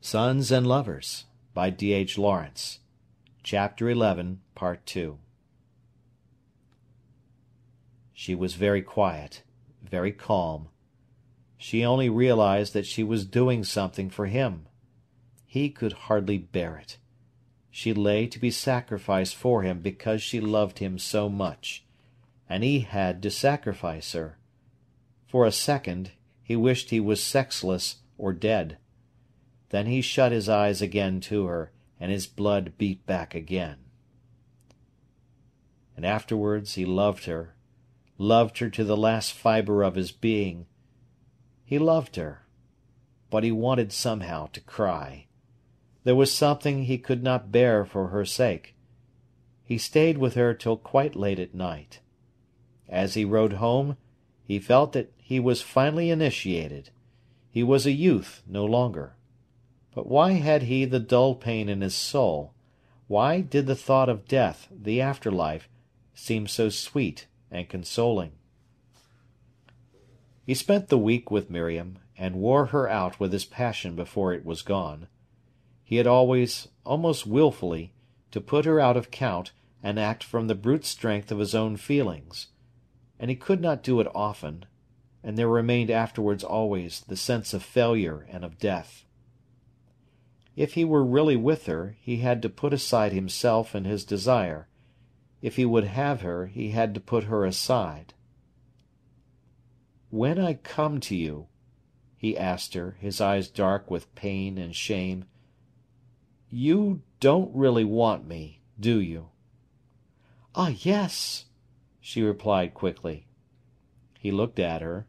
Sons and Lovers by D.H. Lawrence. Chapter 11, Part 2. She was very quiet, very calm. She only realized that she was doing something for him. He could hardly bear it. She lay to be sacrificed for him because she loved him so much, and he had to sacrifice her. For a second he wished he was sexless or dead. Then he shut his eyes again to her, and his blood beat back again. And afterwards he loved her to the last fibre of his being. He loved her, but he wanted somehow to cry. There was something he could not bear for her sake. He stayed with her till quite late at night. As he rode home, he felt that he was finally initiated. He was a youth no longer. But why had he the dull pain in his soul? Why did the thought of death, the afterlife, seem so sweet and consoling? He spent the week with Miriam, and wore her out with his passion before it was gone. He had always, almost wilfully, to put her out of count and act from the brute strength of his own feelings. And he could not do it often, and there remained afterwards always the sense of failure and of death. If he were really with her, he had to put aside himself and his desire. If he would have her, he had to put her aside. "When I come to you," he asked her, his eyes dark with pain and shame, "you don't really want me, do you?" "Ah, yes," she replied quickly. He looked at her.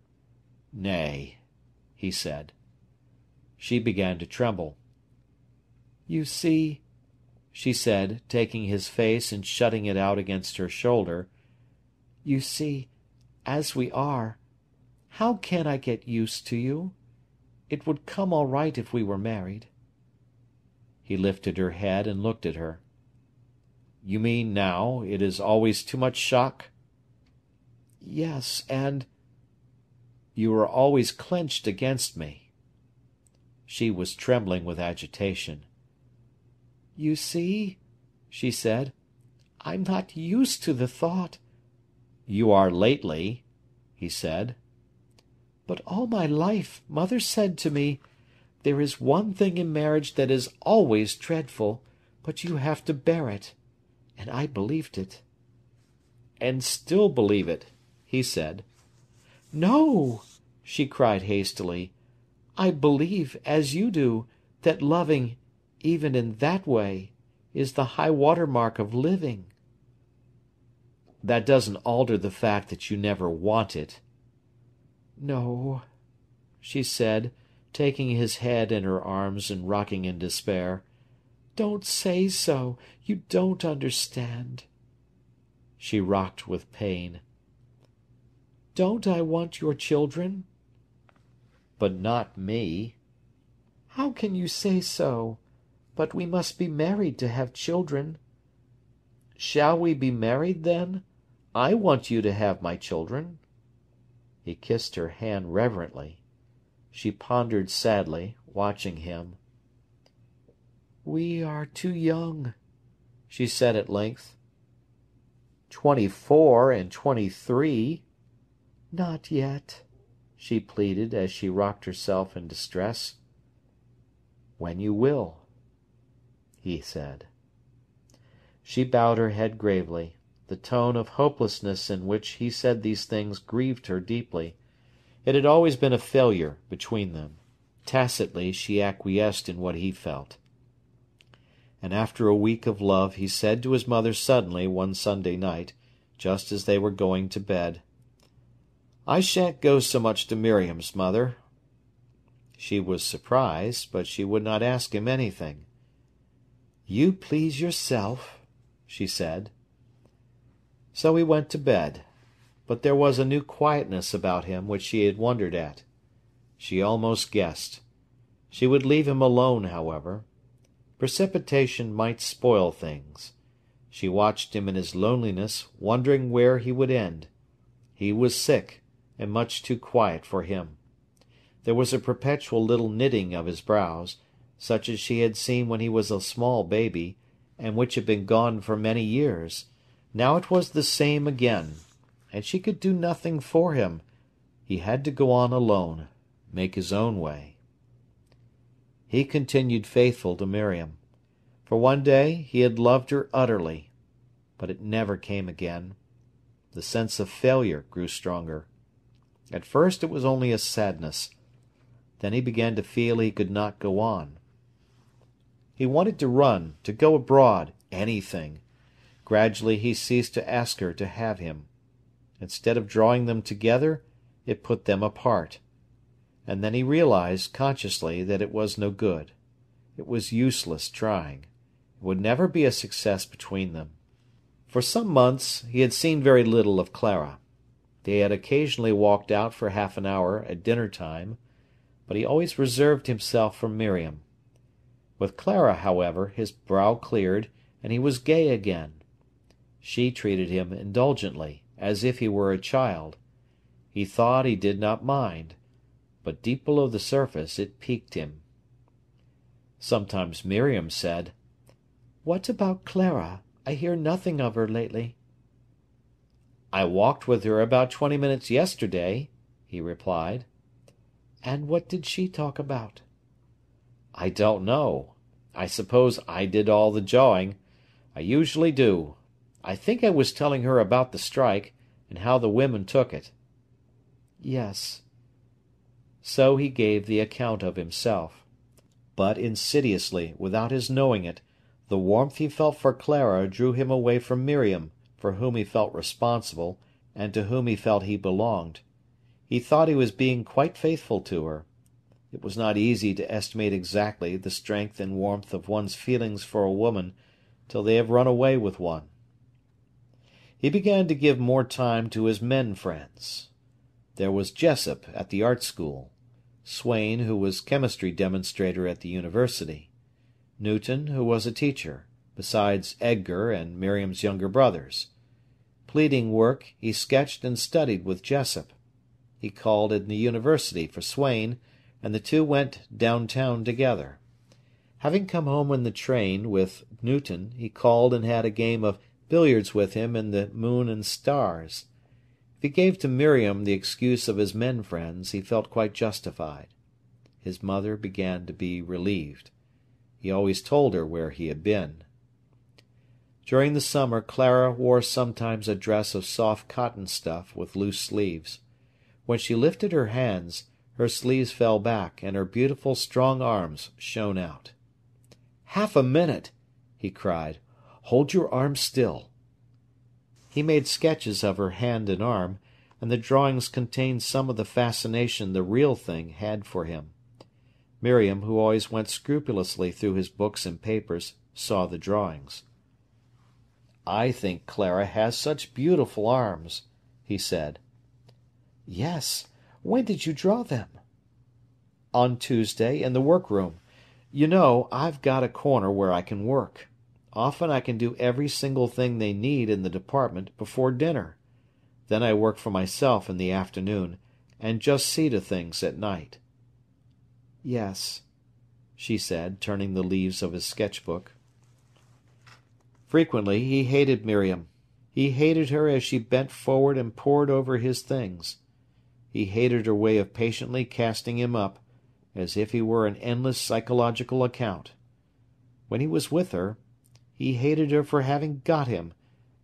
"Nay," he said. She began to tremble. "You see," she said, taking his face and shutting it out against her shoulder, "you see, as we are, how can I get used to you? It would come all right if we were married." He lifted her head and looked at her. "You mean now it is always too much shock?" "Yes, and—" "You are always clenched against me." She was trembling with agitation. "You see," she said, "I'm not used to the thought." "You are lately," he said. "But all my life mother said to me, 'There is one thing in marriage that is always dreadful, but you have to bear it.' And I believed it." "And still believe it," he said. "No!" she cried hastily. "I believe, as you do, that loving, even in that way, is the high-water mark of living." "That doesn't alter the fact that you never want it." "No," she said, taking his head in her arms and rocking in despair. "Don't say so. You don't understand." She rocked with pain. "Don't I want your children?" "But not me." "How can you say so? But we must be married to have children." "Shall we be married, then? I want you to have my children." He kissed her hand reverently. She pondered sadly, watching him. "We are too young," she said at length. 24 and 23. "Not yet," she pleaded as she rocked herself in distress. "When you will," he said. She bowed her head gravely. The tone of hopelessness in which he said these things grieved her deeply. It had always been a failure between them. Tacitly she acquiesced in what he felt. And after a week of love he said to his mother suddenly one Sunday night, just as they were going to bed, "I shan't go so much to Miriam's, mother." She was surprised, but she would not ask him anything. "You please yourself," she said. So he went to bed, but there was a new quietness about him which she had wondered at. She almost guessed. She would leave him alone, however. Precipitation might spoil things. She watched him in his loneliness, wondering where he would end. He was sick, and much too quiet for him. There was a perpetual little knitting of his brows, such as she had seen when he was a small baby, and which had been gone for many years. Now it was the same again, and she could do nothing for him. He had to go on alone, make his own way. He continued faithful to Miriam. For one day he had loved her utterly, but it never came again. The sense of failure grew stronger. At first it was only a sadness. Then he began to feel he could not go on. He wanted to run, to go abroad, anything. Gradually he ceased to ask her to have him. Instead of drawing them together, it put them apart. And then he realized consciously that it was no good. It was useless trying. It would never be a success between them. For some months he had seen very little of Clara. They had occasionally walked out for half an hour at dinner-time, but he always reserved himself for Miriam. With Clara, however, his brow cleared, and he was gay again. She treated him indulgently, as if he were a child. He thought he did not mind, but deep below the surface it piqued him. Sometimes Miriam said, "What about Clara? I hear nothing of her lately." "I walked with her about 20 minutes yesterday," he replied. "And what did she talk about?" "I don't know. I suppose I did all the jawing. I usually do. I think I was telling her about the strike, and how the women took it." "Yes." So he gave the account of himself. But insidiously, without his knowing it, the warmth he felt for Clara drew him away from Miriam, for whom he felt responsible, and to whom he felt he belonged. He thought he was being quite faithful to her. It was not easy to estimate exactly the strength and warmth of one's feelings for a woman till they have run away with one. He began to give more time to his men friends. There was Jessup at the art school, Swain, who was chemistry demonstrator at the university, Newton, who was a teacher, besides Edgar and Miriam's younger brothers. Pleading work he sketched and studied with Jessup. He called in the university for Swain, and the two went downtown together. Having come home in the train with Newton, he called and had a game of billiards with him in the Moon and Stars. If he gave to Miriam the excuse of his men friends, he felt quite justified. His mother began to be relieved. He always told her where he had been. During the summer Clara wore sometimes a dress of soft cotton stuff with loose sleeves. When she lifted her hands, her sleeves fell back, and her beautiful strong arms shone out. "Half a minute!" he cried. "Hold your arm still." He made sketches of her hand and arm, and the drawings contained some of the fascination the real thing had for him. Miriam, who always went scrupulously through his books and papers, saw the drawings. "I think Clara has such beautiful arms," he said. "Yes. When did you draw them?" "On Tuesday, in the workroom. You know, I've got a corner where I can work. Often I can do every single thing they need in the department before dinner. Then I work for myself in the afternoon, and just see to things at night." "Yes," she said, turning the leaves of his sketch-book. Frequently he hated Miriam. He hated her as she bent forward and pored over his things. He hated her way of patiently casting him up, as if he were an endless psychological account. When he was with her, he hated her for having got him,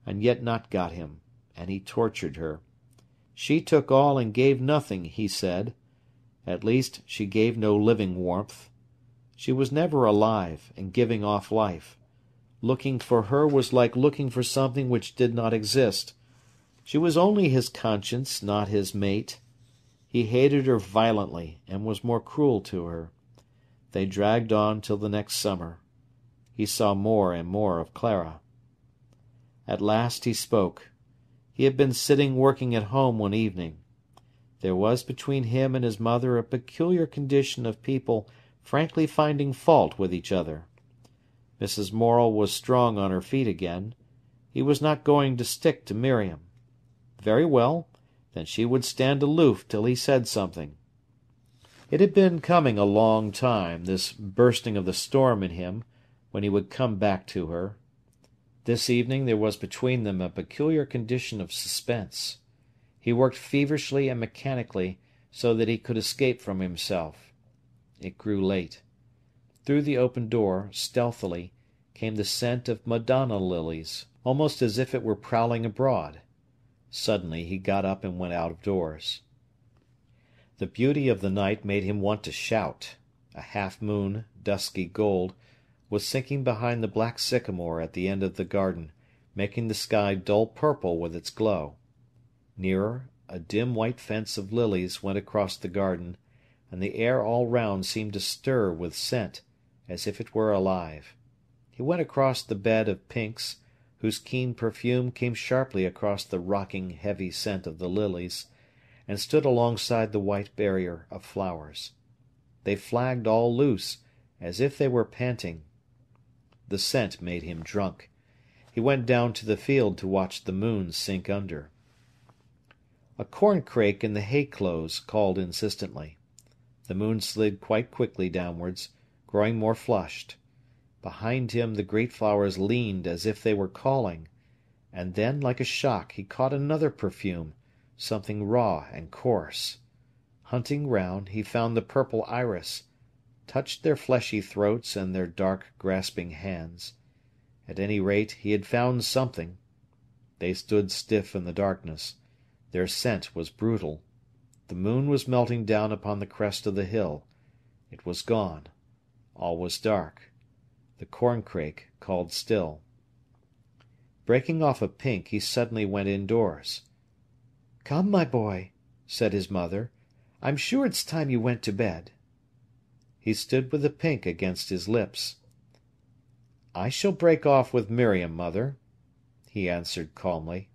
and yet not got him, and he tortured her. She took all and gave nothing, he said. At least she gave no living warmth. She was never alive and giving off life. Looking for her was like looking for something which did not exist. She was only his conscience, not his mate. He hated her violently, and was more cruel to her. They dragged on till the next summer. He saw more and more of Clara. At last he spoke. He had been sitting working at home one evening. There was between him and his mother a peculiar condition of people frankly finding fault with each other. Mrs. Morel was strong on her feet again. He was not going to stick to Miriam. Very well, then she would stand aloof till he said something. It had been coming a long time, this bursting of the storm in him, when he would come back to her. This evening there was between them a peculiar condition of suspense. He worked feverishly and mechanically, so that he could escape from himself. It grew late. Through the open door, stealthily, came the scent of Madonna lilies, almost as if it were prowling abroad. Suddenly he got up and went out of doors. The beauty of the night made him want to shout. A half-moon, dusky gold, was sinking behind the black sycamore at the end of the garden, making the sky dull purple with its glow. Nearer, a dim white fence of lilies went across the garden, and the air all round seemed to stir with scent, as if it were alive. He went across the bed of pinks, whose keen perfume came sharply across the rocking, heavy scent of the lilies, and stood alongside the white barrier of flowers. They flagged all loose, as if they were panting. The scent made him drunk. He went down to the field to watch the moon sink under. A corncrake in the hay-close called insistently. The moon slid quite quickly downwards, growing more flushed. Behind him the great flowers leaned as if they were calling, and then, like a shock, he caught another perfume, something raw and coarse. Hunting round, he found the purple iris, touched their fleshy throats and their dark, grasping hands. At any rate, he had found something. They stood stiff in the darkness. Their scent was brutal. The moon was melting down upon the crest of the hill. It was gone. All was dark. The corncrake called still. Breaking off a pink, he suddenly went indoors. "Come, my boy," said his mother. "I'm sure it's time you went to bed." He stood with the pink against his lips. "I shall break off with Miriam, mother," he answered calmly.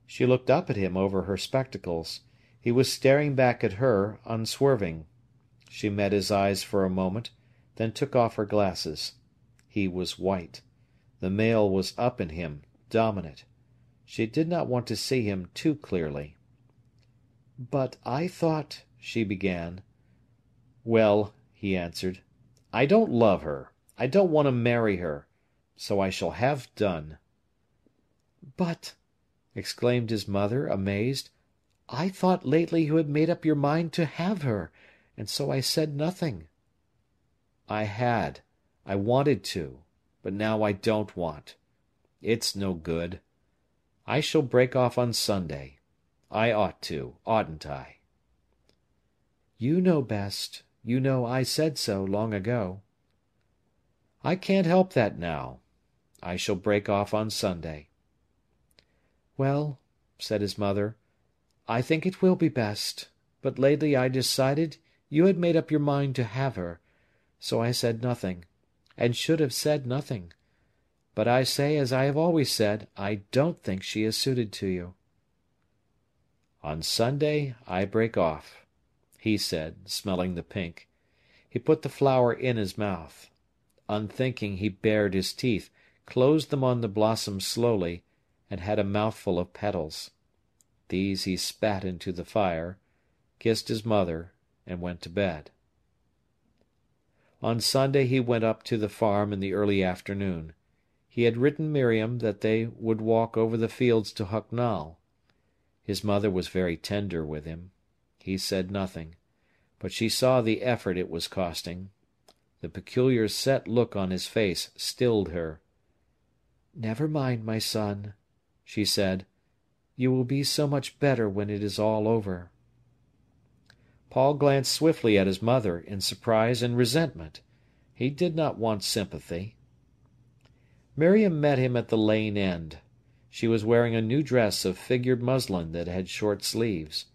She looked up at him over her spectacles. He was staring back at her, unswerving. She met his eyes for a moment, then took off her glasses. He was white. The male was up in him, dominant. She did not want to see him too clearly. "But I thought—" she began. "Well," he answered, "I don't love her. I don't want to marry her. So I shall have done." "But," exclaimed his mother, amazed, "I thought lately you had made up your mind to have her, and so I said nothing." "I had. I wanted to. But now I don't want. It's no good. I shall break off on Sunday. I ought to, oughtn't I?" "You know best. You know I said so long ago." "I can't help that now. I shall break off on Sunday." "Well," said his mother, "I think it will be best. But lately I decided you had made up your mind to have her, so I said nothing, and should have said nothing. But I say, as I have always said, I don't think she is suited to you." "On Sunday I break off," he said, smelling the pink. He put the flower in his mouth. Unthinking, he bared his teeth, closed them on the blossom slowly, and had a mouthful of petals. These he spat into the fire, kissed his mother, and went to bed. On Sunday he went up to the farm in the early afternoon. He had written Miriam that they would walk over the fields to Hucknall. His mother was very tender with him. He said nothing, but she saw the effort it was costing. The peculiar set look on his face stilled her. "Never mind, my son," she said. "You will be so much better when it is all over." Paul glanced swiftly at his mother, in surprise and resentment. He did not want sympathy. Miriam met him at the lane end. She was wearing a new dress of figured muslin that had short sleeves.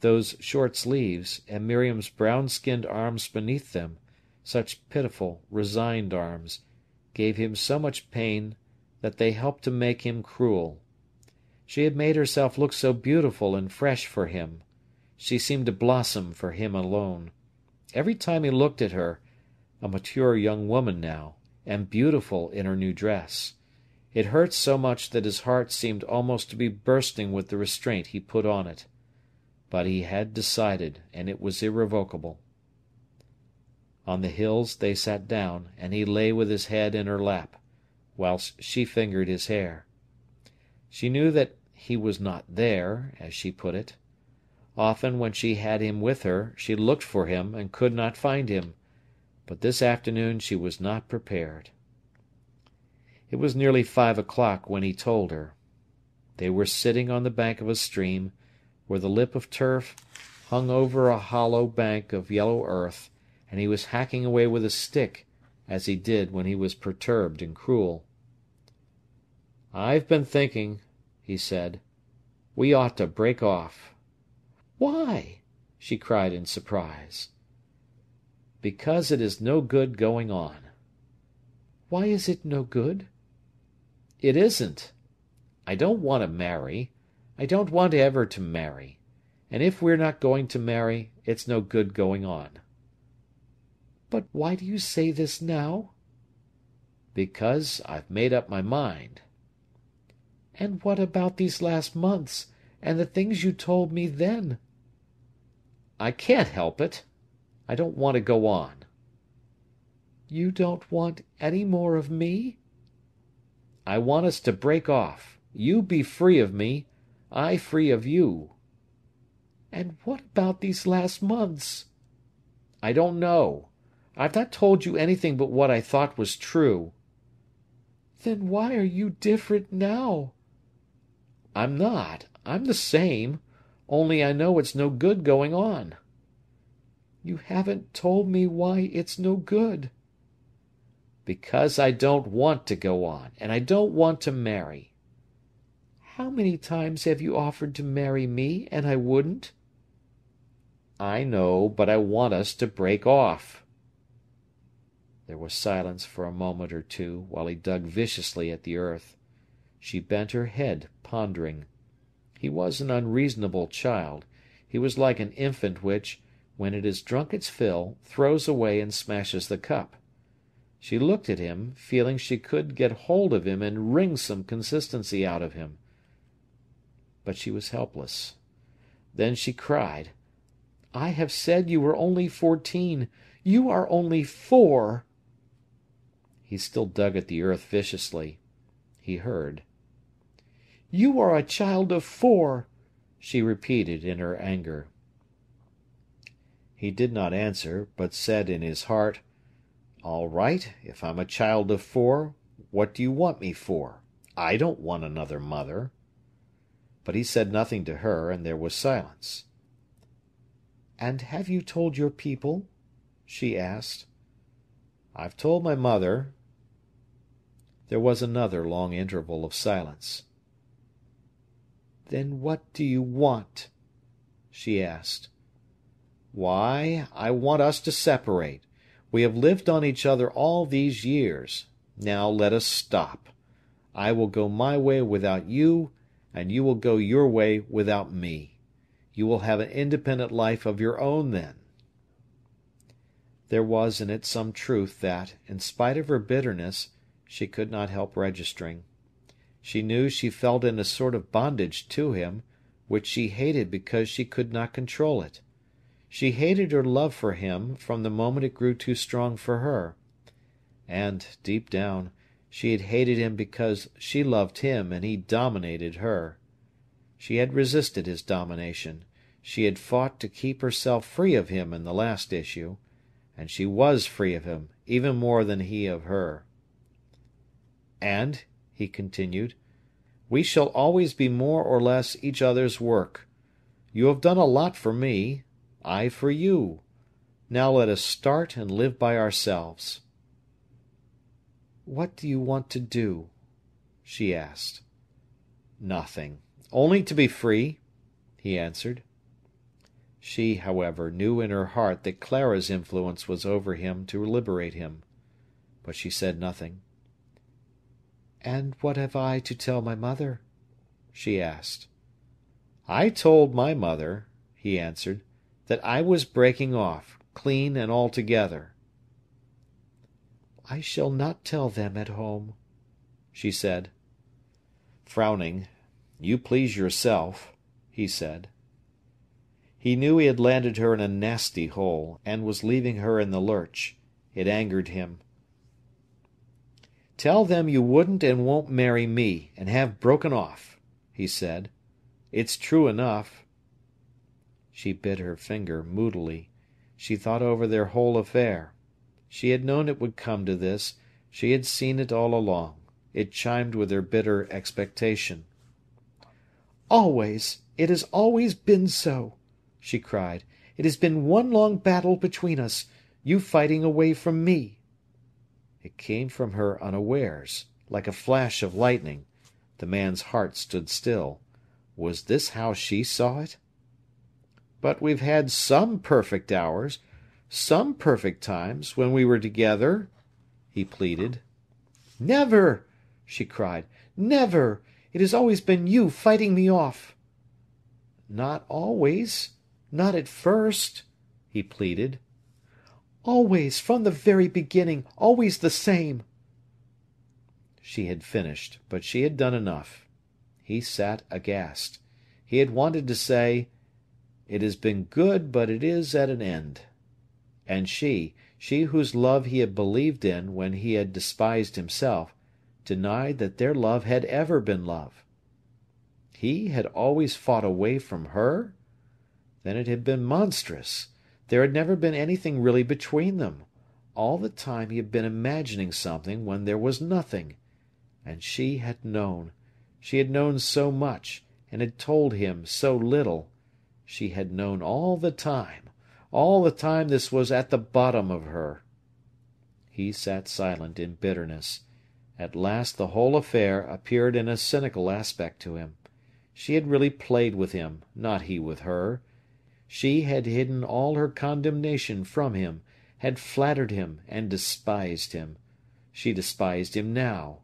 Those short sleeves, and Miriam's brown-skinned arms beneath them, such pitiful, resigned arms, gave him so much pain that they helped to make him cruel. She had made herself look so beautiful and fresh for him. She seemed to blossom for him alone. Every time he looked at her, a mature young woman now, and beautiful in her new dress, it hurt so much that his heart seemed almost to be bursting with the restraint he put on it. But he had decided, and it was irrevocable. On the hills they sat down, and he lay with his head in her lap, whilst she fingered his hair. She knew that he was not there, as she put it. Often when she had him with her, she looked for him and could not find him, but this afternoon she was not prepared. It was nearly 5 o'clock when he told her. They were sitting on the bank of a stream, where the lip of turf hung over a hollow bank of yellow earth, and he was hacking away with a stick, as he did when he was perturbed and cruel. "I've been thinking," he said, "we ought to break off." "Why?" she cried in surprise. "Because it is no good going on." "Why is it no good?" "It isn't. I don't want to marry. I don't want ever to marry. And if we're not going to marry, it's no good going on." "But why do you say this now?" "Because I've made up my mind." "And what about these last months, and the things you told me then?" "I can't help it. I don't want to go on." "You don't want any more of me?" "I want us to break off. You be free of me, I free of you." "And what about these last months?" "I don't know. I've not told you anything but what I thought was true." "Then why are you different now?" "I'm not. I'm the same. Only I know it's no good going on." "You haven't told me why it's no good." "Because I don't want to go on, and I don't want to marry." "How many times have you offered to marry me, and I wouldn't?" "I know, but I want us to break off." There was silence for a moment or two, while he dug viciously at the earth. She bent her head, pondering. He was an unreasonable child. He was like an infant which, when it has drunk its fill, throws away and smashes the cup. She looked at him, feeling she could get hold of him and wring some consistency out of him. But she was helpless. Then she cried, "I have said you were only 14. You are only 4." He still dug at the earth viciously. He heard. "You are a child of 4," she repeated in her anger. He did not answer, but said in his heart, "All right, if I'm a child of 4, what do you want me for? I don't want another mother." But he said nothing to her, and there was silence. "And have you told your people?" she asked. "I've told my mother." There was another long interval of silence. "Then what do you want?" she asked. "Why, I want us to separate. We have lived on each other all these years. Now let us stop. I will go my way without you, and you will go your way without me. You will have an independent life of your own then." There was in it some truth that, in spite of her bitterness, she could not help registering. She knew she felt in a sort of bondage to him, which she hated because she could not control it. She hated her love for him from the moment it grew too strong for her. And, deep down, she had hated him because she loved him and he dominated her. She had resisted his domination. She had fought to keep herself free of him in the last issue, and she was free of him, even more than he of her. "And," he continued, "we shall always be more or less each other's work. You have done a lot for me, I for you. Now let us start and live by ourselves." "What do you want to do?" she asked. "Nothing. Only to be free," he answered. She, however, knew in her heart that Clara's influence was over him to liberate him. But she said nothing. "And what have I to tell my mother?" she asked. "I told my mother," he answered, "that I was breaking off, clean and altogether." "I shall not tell them at home," she said. Frowning, "You please yourself," he said. He knew he had landed her in a nasty hole, and was leaving her in the lurch. It angered him. "Tell them you wouldn't and won't marry me, and have broken off," he said. "It's true enough." She bit her finger moodily. She thought over their whole affair. She had known it would come to this. She had seen it all along. It chimed with her bitter expectation. "Always! It has always been so!" she cried. "It has been one long battle between us, you fighting away from me." It came from her unawares, like a flash of lightning. The man's heart stood still. Was this how she saw it? "But we've had some perfect hours, some perfect times, when we were together," he pleaded. "Never!" she cried. "Never! It has always been you fighting me off." "Not always. Not at first," he pleaded. "Always, from the very beginning, always the same." She had finished, but she had done enough. He sat aghast. He had wanted to say, "It has been good, but it is at an end." And she whose love he had believed in when he had despised himself, denied that their love had ever been love. He had always fought away from her? Then it had been monstrous. There had never been anything really between them. All the time he had been imagining something when there was nothing. And she had known. She had known so much, and had told him so little. She had known all the time. All the time this was at the bottom of her. He sat silent in bitterness. At last the whole affair appeared in a cynical aspect to him. She had really played with him, not he with her. She had hidden all her condemnation from him, had flattered him and despised him. She despised him now.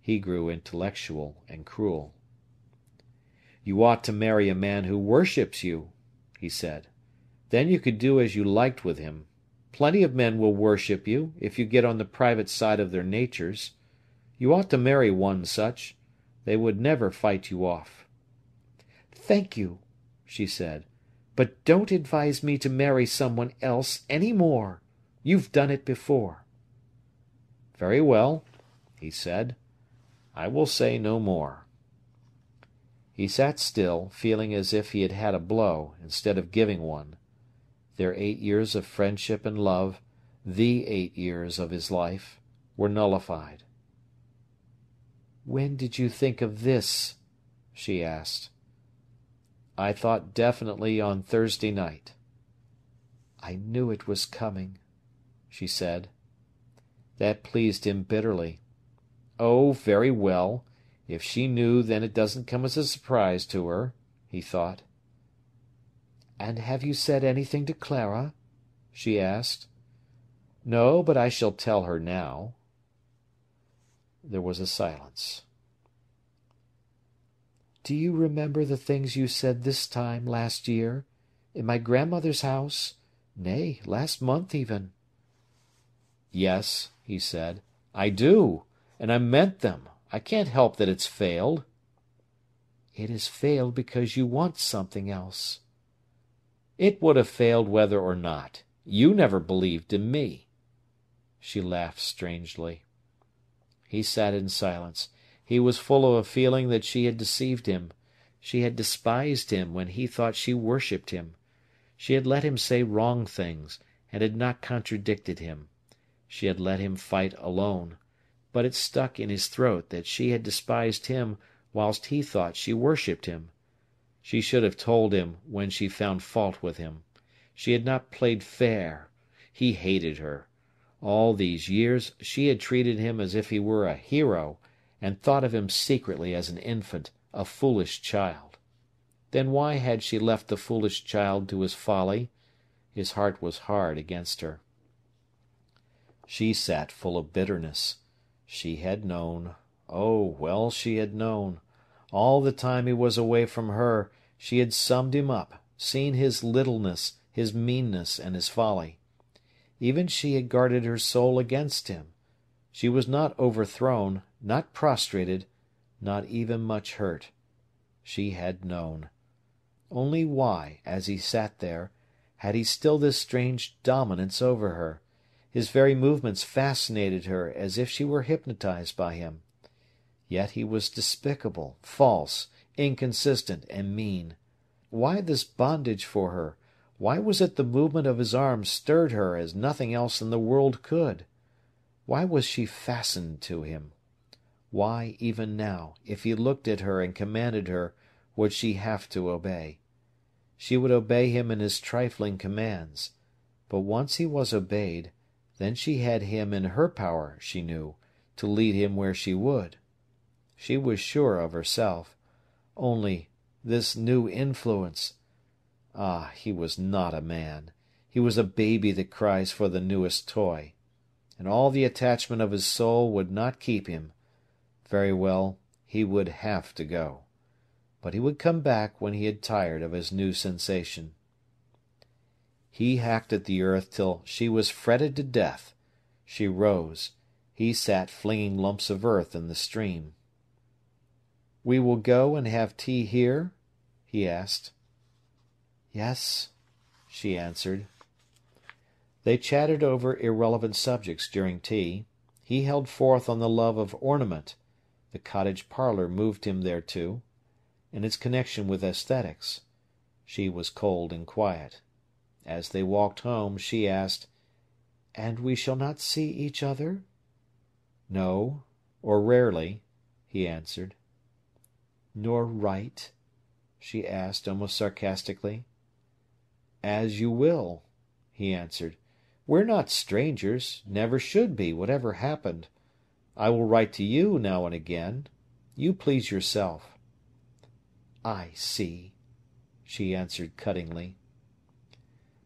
He grew intellectual and cruel. "You ought to marry a man who worships you," he said. "Then you could do as you liked with him. Plenty of men will worship you, if you get on the private side of their natures. You ought to marry one such. They would never fight you off." "Thank you," she said. "But don't advise me to marry someone else any more. You've done it before." "Very well," he said. "I will say no more." He sat still, feeling as if he had had a blow, instead of giving one. Their 8 years of friendship and love, the 8 years of his life, were nullified. "When did you think of this?" she asked. "I thought definitely on Thursday night." "I knew it was coming," she said. That pleased him bitterly. Oh, very well. If she knew, then it doesn't come as a surprise to her, he thought. "And have you said anything to Clara?" she asked. "No, but I shall tell her now." There was a silence. "Do you remember the things you said this time last year, in my grandmother's house? Nay, last month even." "Yes," he said, "I do, and I meant them. I can't help that it's failed." "It has failed because you want something else." "It would have failed whether or not. You never believed in me." She laughed strangely. He sat in silence. He was full of a feeling that she had deceived him. She had despised him when he thought she worshipped him. She had let him say wrong things, and had not contradicted him. She had let him fight alone. But it stuck in his throat that she had despised him whilst he thought she worshipped him. She should have told him when she found fault with him. She had not played fair. He hated her. All these years she had treated him as if he were a hero, and thought of him secretly as an infant, a foolish child. Then why had she left the foolish child to his folly? His heart was hard against her. She sat full of bitterness. She had known. Oh, well, she had known. All the time he was away from her, she had summed him up, seen his littleness, his meanness, and his folly. Even she had guarded her soul against him. She was not overthrown, not prostrated, not even much hurt. She had known. Only why, as he sat there, had he still this strange dominance over her? His very movements fascinated her as if she were hypnotized by him. Yet he was despicable, false, inconsistent, and mean. Why this bondage for her? Why was it the movement of his arms stirred her as nothing else in the world could? Why was she fastened to him? Why, even now, if he looked at her and commanded her, would she have to obey? She would obey him in his trifling commands. But once he was obeyed, then she had him in her power, she knew, to lead him where she would. She was sure of herself. Only, this new influence. Ah, he was not a man. He was a baby that cries for the newest toy. And all the attachment of his soul would not keep him. Very well, he would have to go. But he would come back when he had tired of his new sensation. He hacked at the earth till she was fretted to death. She rose. He sat flinging lumps of earth in the stream. "We will go and have tea here?" he asked. "Yes," she answered. They chatted over irrelevant subjects during tea. He held forth on the love of ornament. The cottage parlour moved him thereto, and its connection with aesthetics. She was cold and quiet. As they walked home, she asked, "And we shall not see each other?" "No, or rarely," he answered. "Nor write?" she asked, almost sarcastically. "As you will," he answered. "We're not strangers, never should be, whatever happened. I will write to you now and again. You please yourself." "I see," she answered cuttingly.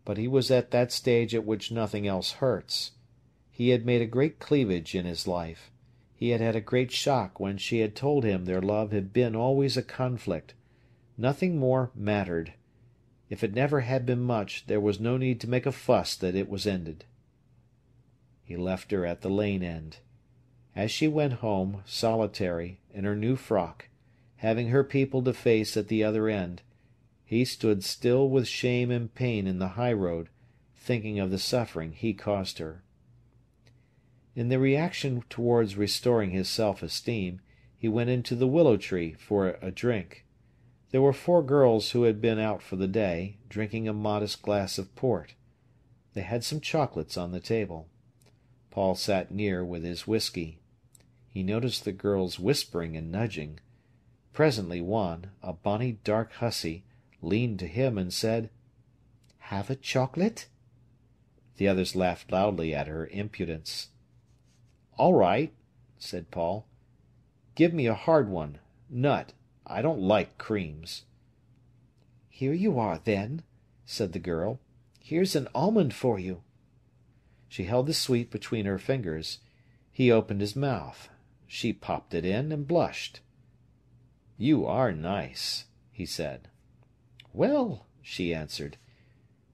But he was at that stage at which nothing else hurts. He had made a great cleavage in his life. He had had a great shock when she had told him their love had been always a conflict. Nothing more mattered. If it never had been much, there was no need to make a fuss that it was ended. He left her at the lane end. As she went home, solitary, in her new frock, having her people to face at the other end, he stood still with shame and pain in the high-road, thinking of the suffering he caused her. In the reaction towards restoring his self-esteem, he went into the Willow Tree for a drink. There were 4 girls who had been out for the day, drinking a modest glass of port. They had some chocolates on the table. Paul sat near with his whisky. He noticed the girls whispering and nudging. Presently one, a bonny dark hussy, leaned to him and said, "Have a chocolate?" The others laughed loudly at her impudence. "All right," said Paul. "Give me a hard one. Nut. I don't like creams." "Here you are, then," said the girl. "Here's an almond for you." She held the sweet between her fingers. He opened his mouth. She popped it in and blushed. "You are nice," he said. "Well," she answered,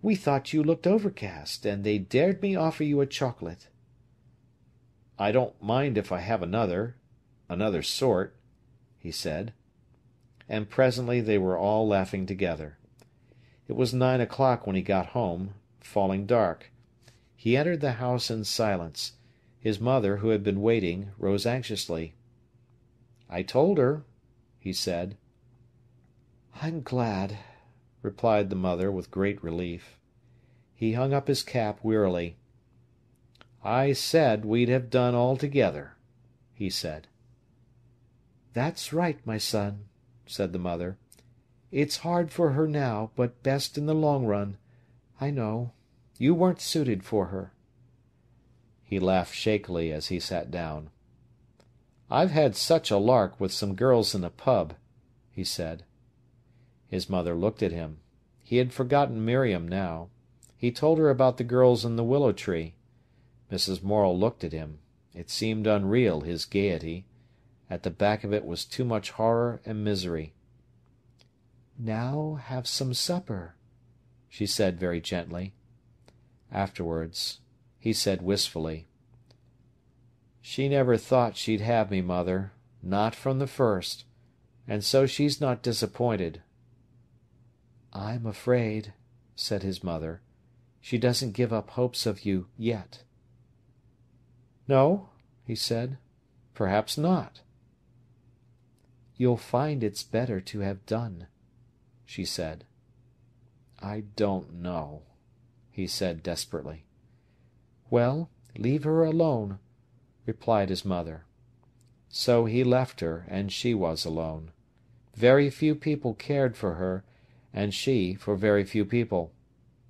"we thought you looked overcast, and they dared me offer you a chocolate." "I don't mind if I have another sort," he said. And presently they were all laughing together. It was 9 o'clock when he got home, falling dark. He entered the house in silence. His mother, who had been waiting, rose anxiously. "I told her," he said. "I'm glad," replied the mother with great relief. He hung up his cap wearily. "I said we'd have done all together," he said. "That's right, my son," said the mother. "It's hard for her now, but best in the long run. I know. You weren't suited for her." He laughed shakily as he sat down. "I've had such a lark with some girls in a pub," he said. His mother looked at him. He had forgotten Miriam now. He told her about the girls in the willow tree. Mrs. Morel looked at him. It seemed unreal, his gaiety. At the back of it was too much horror and misery. "Now have some supper," she said very gently. Afterwards, he said wistfully, "She never thought she'd have me, mother, not from the first, and so she's not disappointed." "I'm afraid," said his mother, "she doesn't give up hopes of you yet." "No," he said, "perhaps not." "You'll find it's better to have done," she said. "I don't know," he said desperately. "Well, leave her alone," replied his mother. So he left her, and she was alone. Very few people cared for her, and she for very few people.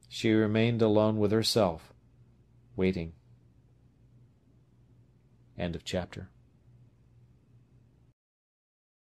She remained alone with herself, waiting. End of chapter.